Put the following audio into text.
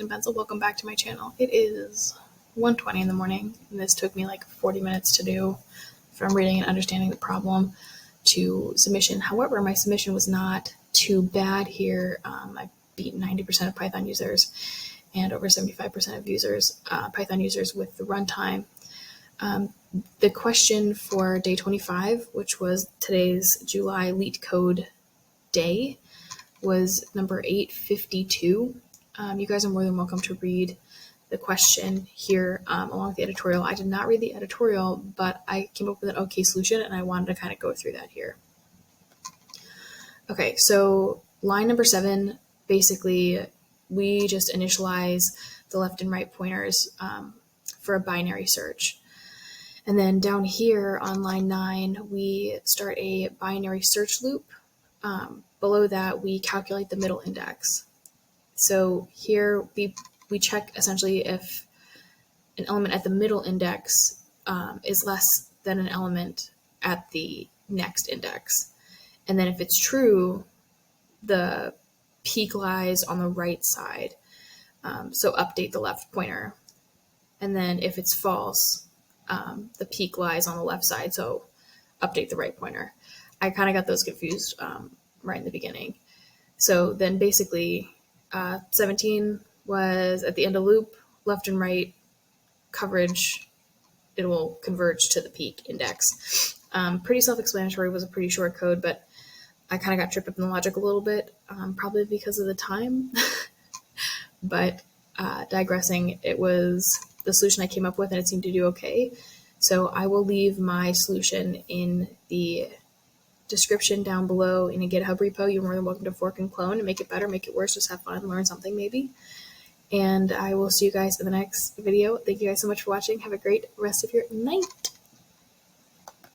and pencil. Welcome back to my channel. It is 1:20 in the morning, and this took me like 40 minutes to do from reading and understanding the problem to submission. However, my submission was not too bad here. I beat 90% of Python users and over 75% of users, Python users with the runtime. The question for day 25, which was today's July LeetCode day, was number 852. You guys are more than welcome to read the question here along with the editorial. I did not read the editorial, but I came up with an okay solution, and I wanted to kind of go through that here. Okay, so line number 7, basically, we just initialize the left and right pointers for a binary search. And then down here on line 9, we start a binary search loop. Below that, we calculate the middle index. So here we check essentially if an element at the middle index is less than an element at the next index. And then if it's true, the peak lies on the right side. So update the left pointer. And then if it's false, the peak lies on the left side. So update the right pointer. I kind of got those confused right in the beginning. So then basically 17 was at the end of loop, left and right coverage, it will converge to the peak index. Pretty self-explanatory, was a pretty short code, but I kind of got tripped up in the logic a little bit, probably because of the time. But digressing, it was the solution I came up with, and it seemed to do okay. So I will leave my solution in the description down below in a GitHub repo. You're more than welcome to fork and clone and make it better, make it worse, just have fun, learn something maybe. And I will see you guys in the next video. Thank you guys so much for watching. Have a great rest of your night.